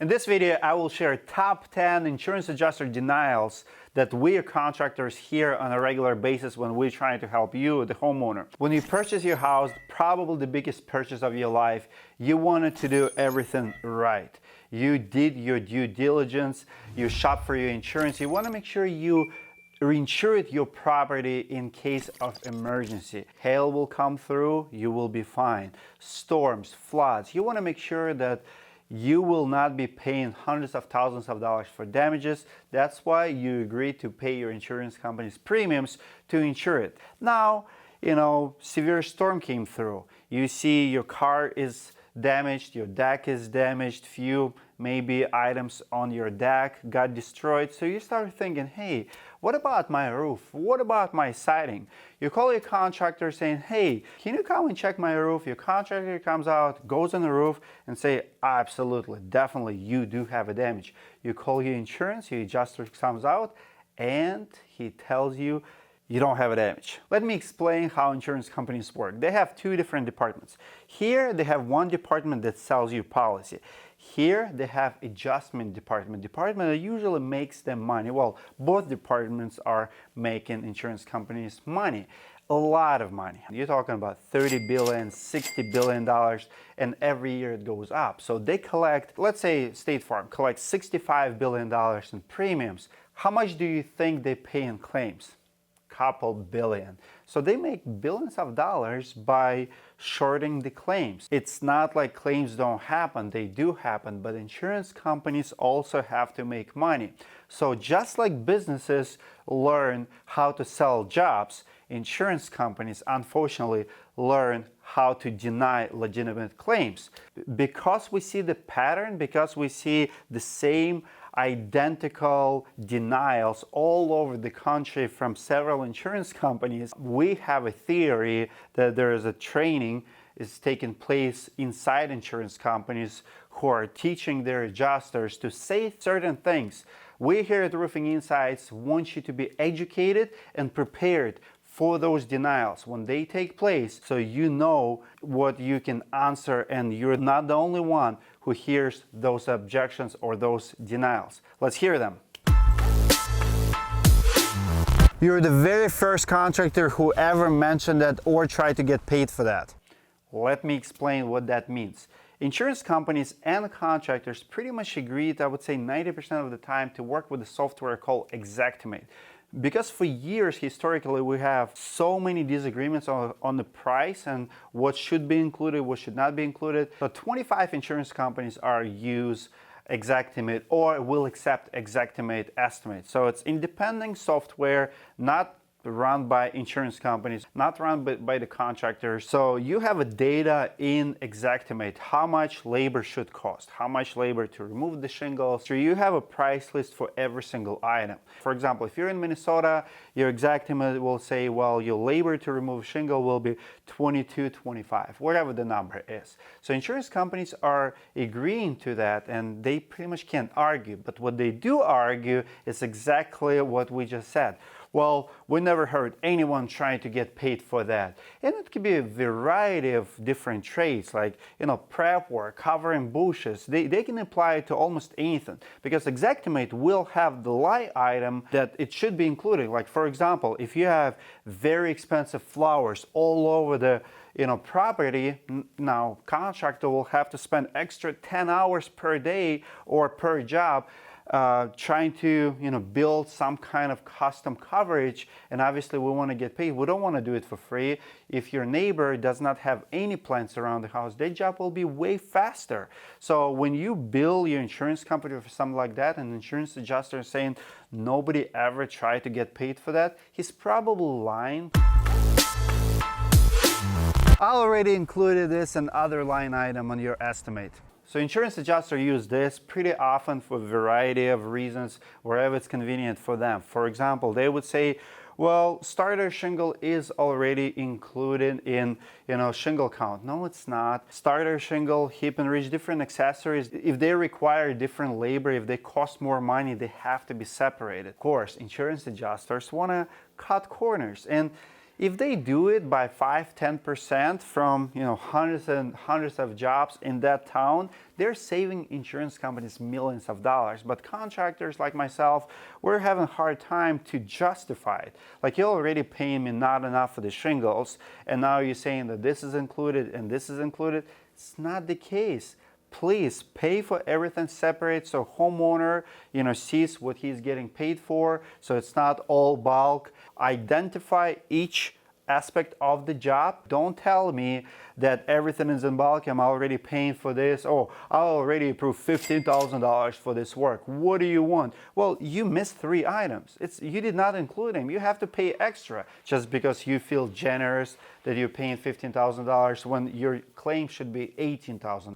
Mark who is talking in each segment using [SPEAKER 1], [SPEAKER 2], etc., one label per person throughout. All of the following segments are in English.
[SPEAKER 1] In this video, I will share top 10 insurance adjuster denials that we contractors hear on a regular basis when we're trying to help you, the homeowner. When you purchase your house, probably the biggest purchase of your life, you wanted to do everything right. You did your due diligence, you shop for your insurance, you want to make sure you reinsured your property in case of emergency. Hail will come through, you will be fine. Storms, floods, you want to make sure that you will not be paying hundreds of thousands of dollars for damages. That's why you agreed to pay your insurance company's premiums to insure it. Now, severe storm came through. You see your car is damaged, your deck is damaged, few maybe items on your deck got destroyed. So you start thinking, hey, what about my roof? What about my siding? You call your contractor saying, hey, can you come and check my roof? Your contractor comes out, goes on the roof and say, absolutely, definitely, you do have a damage. You call your insurance, your adjuster comes out and he tells you, you don't have a damage. Let me explain how insurance companies work. They have two different departments. Here, they have one department that sells you policy. Here, they have adjustment department that usually makes them money. Well, both departments are making insurance companies money. A lot of money. You're talking about $30 billion, $60 billion, and every year it goes up. So they collect, let's say State Farm collects $65 billion in premiums. How much do you think they pay in claims? Couple billion. So they make billions of dollars by shorting the claims. It's not like claims don't happen, they do happen, but insurance companies also have to make money. So just like businesses learn how to sell jobs, insurance companies unfortunately learn how to deny legitimate claims. Because we see the pattern, because we see the same identical denials all over the country from several insurance companies, we have a theory that there is a training is taking place inside insurance companies who are teaching their adjusters to say certain things. We here at Roofing Insights want you to be educated and prepared for those denials when they take place, so you know what you can answer and you're not the only one who hears those objections or those denials. Let's hear them. You're the very first contractor who ever mentioned that or tried to get paid for that. Let me explain what that means. Insurance companies and contractors pretty much agreed, I would say 90% of the time, to work with a software called Xactimate. Because for years, historically, we have so many disagreements on the price and what should be included, what should not be included. So 25 insurance companies use Xactimate or will accept Xactimate estimates. So it's independent software, not run by insurance companies, not run by the contractors. So you have a data in Xactimate, how much labor should cost, how much labor to remove the shingles. So you have a price list for every single item. For example, if you're in Minnesota, your Xactimate will say, well, your labor to remove shingle will be $22, $25, whatever the number is. So insurance companies are agreeing to that and they pretty much can't argue. But what they do argue is exactly what we just said. Well, we never heard anyone trying to get paid for that. And it could be a variety of different trades, like, prep work, covering bushes. They can apply it to almost anything because Xactimate will have the line item that it should be included. Like, for example, if you have very expensive flowers all over the property, now contractor will have to spend extra 10 hours per day or per job trying to build some kind of custom coverage, and obviously we want to get paid. We don't want to do it for free. If your neighbor does not have any plants around the house, their job will be way faster. So when you bill your insurance company for something like that, and the insurance adjuster is saying nobody ever tried to get paid for that, he's probably lying. I already included this and other line item on your estimate. So insurance adjusters use this pretty often for a variety of reasons, wherever it's convenient for them. For example, they would say, well, starter shingle is already included in, shingle count. No, it's not. Starter shingle, hip and ridge, different accessories. If they require different labor, if they cost more money, they have to be separated. Of course, insurance adjusters want to cut corners. And If they do it by 5-10% from hundreds and hundreds of jobs in that town, they're saving insurance companies millions of dollars. But contractors like myself, we're having a hard time to justify it. Like, you're already paying me not enough for the shingles, and now you're saying that this is included and this is included. It's not the case. Please pay for everything separate so homeowner sees what he's getting paid for, so it's not all bulk. Identify each aspect of the job. Don't tell me that everything is in bulk. I'm already paying for this. Oh, I already approved $15,000 for this work. What do you want? Well, you missed 3 items. You did not include them. You have to pay extra just because you feel generous that you're paying $15,000 when your claim should be $18,000.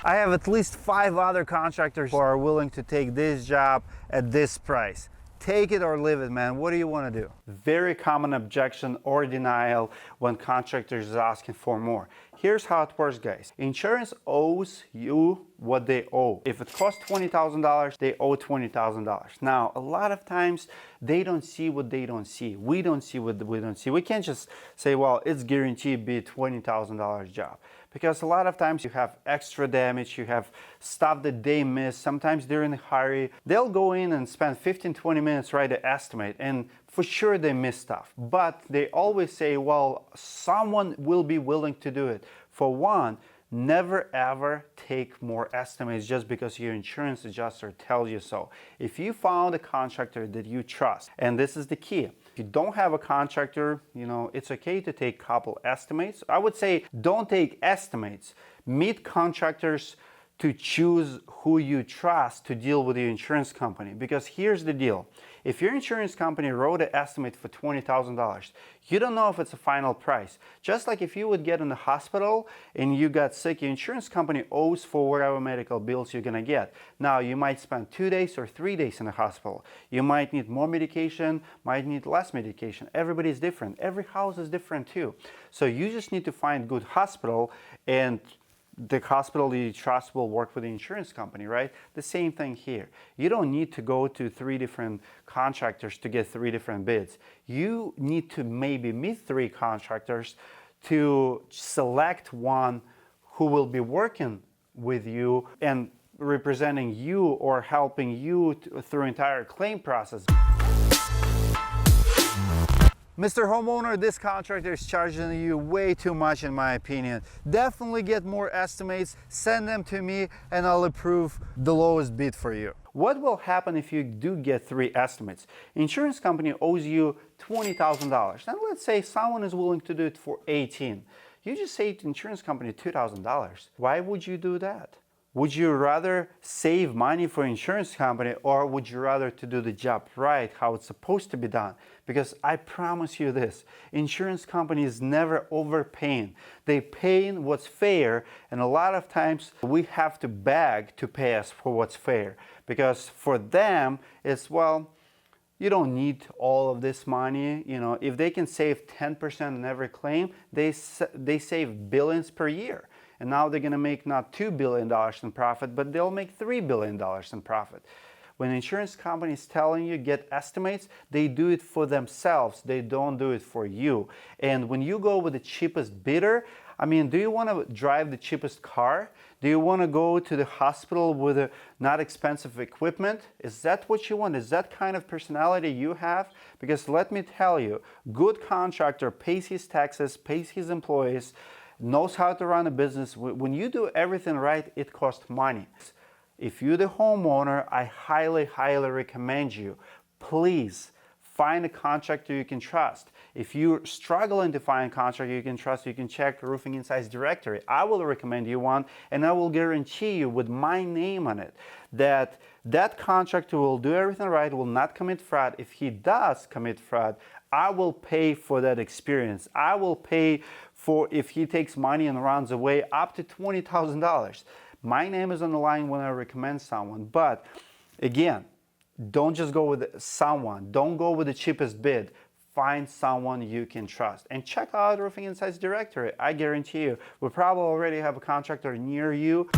[SPEAKER 1] I have at least 5 other contractors who are willing to take this job at this price. Take it or leave it, man. What do you want to do? Very common objection or denial when contractors is asking for more. Here's how it works, guys. Insurance owes you what they owe. If it costs $20,000, they owe $20,000. Now, a lot of times they don't see what they don't see. We don't see what we don't see. We can't just say, well, it's guaranteed to be a $20,000 job. Because a lot of times you have extra damage, you have stuff that they miss, sometimes they're in a hurry. They'll go in and spend 15-20 minutes write an estimate, and for sure they miss stuff. But they always say, well, someone will be willing to do it. For one, never ever take more estimates just because your insurance adjuster tells you so. If you found a contractor that you trust, and this is the key, if you don't have a contractor, it's okay to take a couple estimates. I would say don't take estimates. Meet contractors to choose who you trust to deal with your insurance company. Because here's the deal. If your insurance company wrote an estimate for $20,000, you don't know if it's a final price. Just like if you would get in the hospital and you got sick, your insurance company owes for whatever medical bills you're gonna get. Now, you might spend 2 days or 3 days in the hospital. You might need more medication, might need less medication. Everybody's different. Every house is different too. So you just need to find good hospital, and the hospital you trust will work with the insurance company, right? The same thing here. You don't need to go to 3 different contractors to get 3 different bids. You need to maybe meet 3 contractors to select one who will be working with you and representing you or helping you through entire claim process. Mr. Homeowner, this contractor is charging you way too much in my opinion. Definitely get more estimates, send them to me, and I'll approve the lowest bid for you. What will happen if you do get 3 estimates? Insurance company owes you $20,000. And let's say someone is willing to do it for $18,000. You just say to insurance company $2,000. Why would you do that? Would you rather save money for insurance company, or would you rather to do the job right, how it's supposed to be done? Because I promise you this, insurance companies never overpaying. They paying what's fair, and a lot of times we have to beg to pay us for what's fair. Because for them, it's, well, you don't need all of this money. If they can save 10% on every claim, they save billions per year. And now they're going to make not $2 billion in profit, but they'll make $3 billion in profit. When an insurance company is telling you get estimates, they do it for themselves. They don't do it for you. And when you go with the cheapest bidder, do you want to drive the cheapest car? Do you want to go to the hospital with a not expensive equipment? Is that what you want? Is that kind of personality you have? Because let me tell you, good contractor pays his taxes, pays his employees, knows how to run a business. When you do everything right, it costs money. If you're the homeowner, I highly, highly recommend you, please find a contractor you can trust. If you're struggling to find a contractor you can trust, you can check Roofing Insights directory. I will recommend you one, and I will guarantee you with my name on it that that contractor will do everything right, will not commit fraud. If he does commit fraud, I will pay for that experience. I will pay for, if he takes money and runs away, up to $20,000. My name is on the line when I recommend someone. But again, don't just go with someone. Don't go with the cheapest bid. Find someone you can trust. And check out Roofing Insights directory. I guarantee you, we probably already have a contractor near you.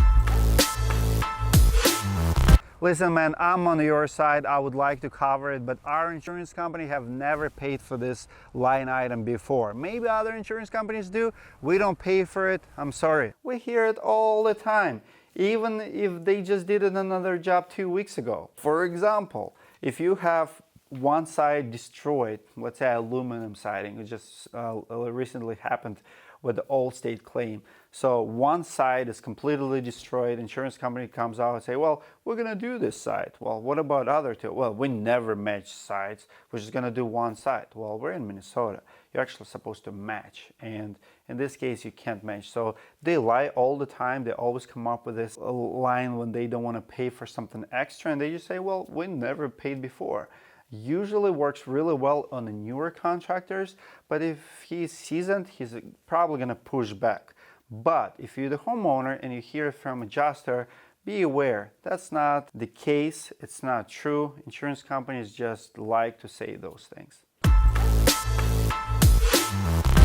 [SPEAKER 1] Listen, man, I'm on your side. I would like to cover it, but our insurance company have never paid for this line item before. Maybe other insurance companies do. We don't pay for it. I'm sorry. We hear it all the time, even if they just did it another job 2 weeks ago. For example, if you have one side destroyed, let's say aluminum siding, it just recently happened with the Allstate claim. So one side is completely destroyed. Insurance company comes out and say, well, we're going to do this side. Well, what about other two? Well, we never match sides. We're just going to do one side. Well, we're in Minnesota. You're actually supposed to match. And in this case, you can't match. So they lie all the time. They always come up with this line when they don't want to pay for something extra. And they just say, well, we never paid before. Usually works really well on the newer contractors, but if he's seasoned, he's probably going to push back. But if you're the homeowner and you hear from adjuster, be aware that's not the case. It's not true. Insurance companies just like to say those things.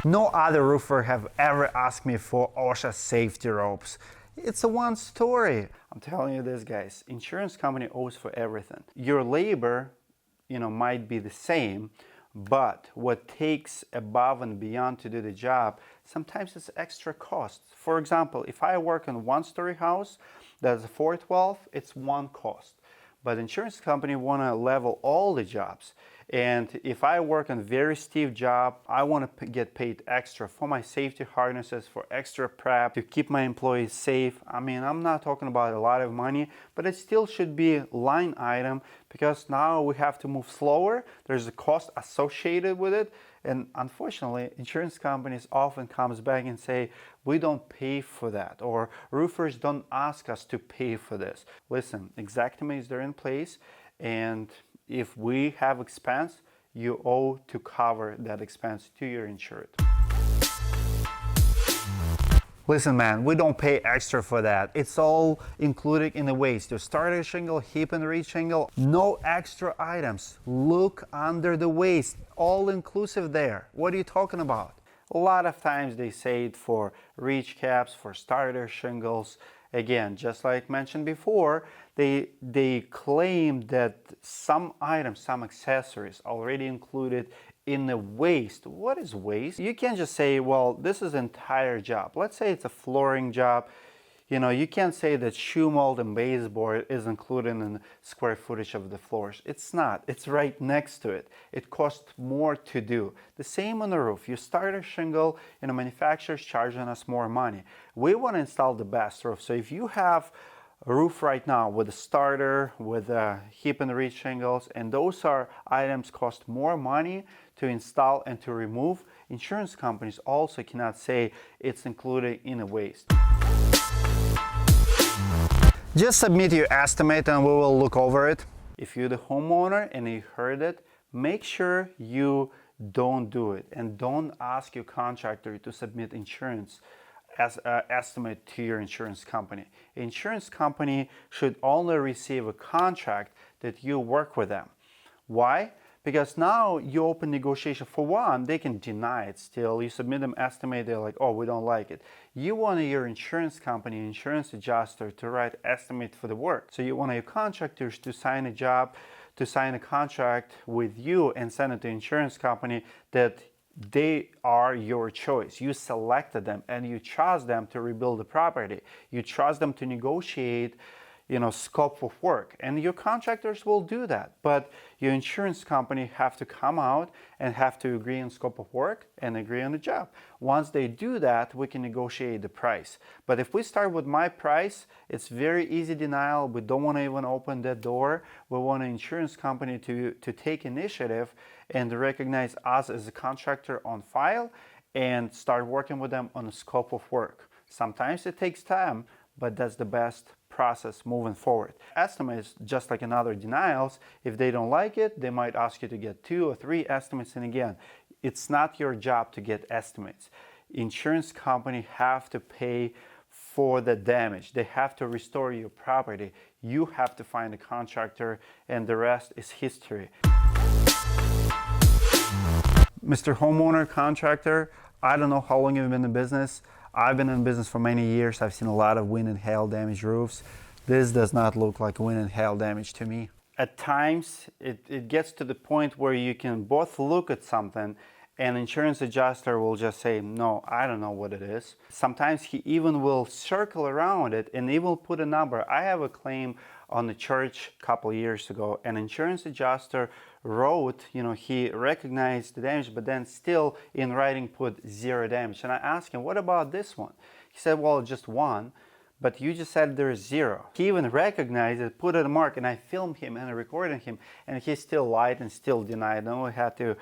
[SPEAKER 1] No other roofer have ever asked me for OSHA safety ropes. It's a one story. I'm telling you this, guys. Insurance company owes for everything. Your labor might be the same, but what takes above and beyond to do the job, sometimes it's extra cost. For example, if I work in one-story house, that's a 412, it's one cost. But insurance company want to level all the jobs. And if I work on a very steep job, I want to get paid extra for my safety harnesses, for extra prep, to keep my employees safe. I mean, I'm not talking about a lot of money, but it still should be a line item because now we have to move slower. There's a cost associated with it. And unfortunately, insurance companies often comes back and say, we don't pay for that, or roofers don't ask us to pay for this. Listen, exactimates are in place, and if we have expense, you owe to cover that expense to your insured. Listen, man, we don't pay extra for that. It's all included in the waste. Your starter shingle, hip and reach shingle, no extra items. Look under the waist, all inclusive there. What are you talking about? A lot of times they say it for reach caps, for starter shingles. Again, just like mentioned before, they claim that some items, some accessories already included in the waste. What is waste? You can't just say, well, this is an entire job. Let's say it's a flooring job. You can't say that shoe mold and baseboard is included in the square footage of the floors. It's not. It's right next to it. It costs more to do. The same on the roof. You start a shingle, manufacturer's charging us more money. We want to install the best roof. So if you have a roof right now with a starter, with a hip and reach shingles, and those are items cost more money to install and to remove, insurance companies also cannot say it's included in the waste. Just submit your estimate and we will look over it. If you're the homeowner and you heard it, make sure you don't do it and don't ask your contractor to submit insurance as an estimate to your insurance company. Insurance company should only receive a contract that you work with them. Why? Because now you open negotiation. For one, they can deny it still. You submit them estimate, they're like, oh, we don't like it. You want your insurance company, insurance adjuster to write estimate for the work. So you want your contractors to sign a job, to sign a contract with you and send it to insurance company that they are your choice. You selected them and you trust them to rebuild the property. You trust them to negotiate scope of work, and your contractors will do that, but your insurance company have to come out and have to agree on scope of work and agree on the job. Once they do that, we can negotiate the price. But if we start with my price, it's very easy denial. We don't want to even open that door. We want an insurance company to take initiative and recognize us as a contractor on file and start working with them on the scope of work. Sometimes it takes time, but that's the best process moving forward. Estimates, just like in other denials, if they don't like it, they might ask you to get 2 or 3 estimates. And again, it's not your job to get estimates. Insurance company have to pay for the damage. They have to restore your property. You have to find a contractor, and the rest is history. Mr. Homeowner Contractor, I don't know how long you've been in business. I've been in business for many years. I've seen a lot of wind and hail damaged roofs. This does not look like wind and hail damage to me. At times, it gets to the point where you can both look at something and insurance adjuster will just say, no, I don't know what it is. Sometimes he even will circle around it and he will put a number. I have a claim on the church a couple years ago, and insurance adjuster wrote, he recognized the damage, but then still in writing put 0 damage. And I asked him, what about this one? He said, well, just 1. But you just said there's 0. He even recognized it, put a mark, and I filmed him and I recorded him, and he still lied and still denied. And we had to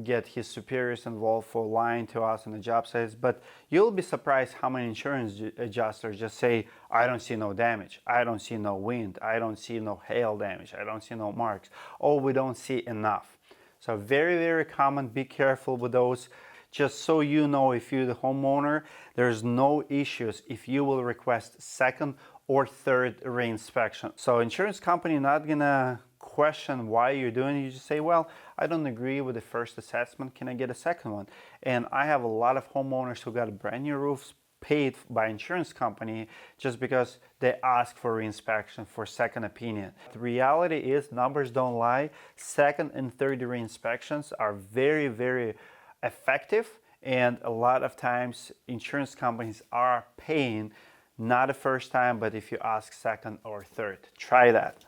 [SPEAKER 1] get his superiors involved for lying to us on the job sites. But you'll be surprised how many insurance adjusters just say, I don't see no damage, I don't see no wind, I don't see no hail damage, I don't see no marks, oh, we don't see enough. So very, very common. Be careful with those. Just so you know, if you're the homeowner, there's no issues if you will request second or third reinspection. So insurance company not gonna question why you're doing it. You just say, well, I don't agree with the first assessment, can I get a second one? And I have a lot of homeowners who got brand new roofs paid by insurance company just because they ask for reinspection, for second opinion. The reality is, numbers don't lie. Second and third reinspections are very, very effective, and a lot of times insurance companies are paying not the first time, but if you ask second or third. Try that.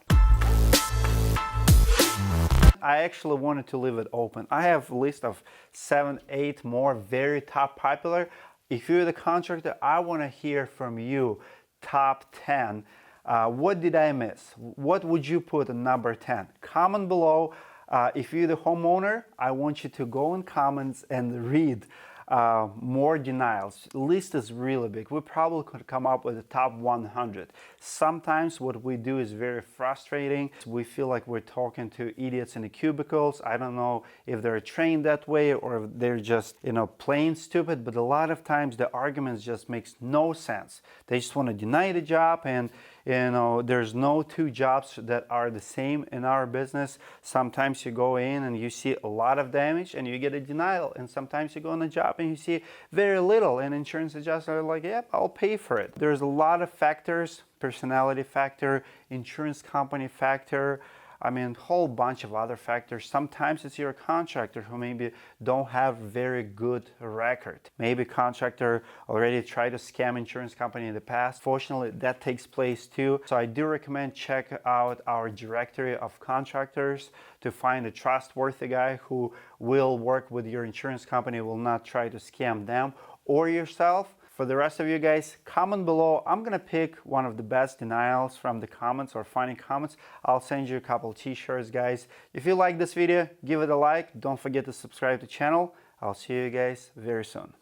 [SPEAKER 1] I actually wanted to leave it open. I have a list of 7, 8 more very top popular. If you're the contractor, I want to hear from you. Top 10. What did I miss? What would you put in number 10? Comment below. If you're the homeowner, I want you to go in comments and read more denials. The list is really big. We probably could come up with the top 100. Sometimes what we do is very frustrating. We feel like we're talking to idiots in the cubicles. I don't know if they're trained that way or if they're just, plain stupid, but a lot of times the arguments just makes no sense. They just want to deny the job, and there's no two jobs that are the same in our business. Sometimes you go in and you see a lot of damage and you get a denial, and sometimes you go on a job and you see very little, and insurance adjusters are like, yep, I'll pay for it. There's a lot of factors: personality factor, insurance company factor, whole bunch of other factors. Sometimes it's your contractor who maybe don't have very good record. Maybe contractor already tried to scam insurance company in the past. Fortunately, that takes place too. So I do recommend check out our directory of contractors to find a trustworthy guy who will work with your insurance company, will not try to scam them or yourself. For the rest of you guys, comment below. I'm gonna pick one of the best denials from the comments or funny comments. I'll send you a couple t-shirts, guys. If you like this video, give it a like. Don't forget to subscribe to the channel. I'll see you guys very soon.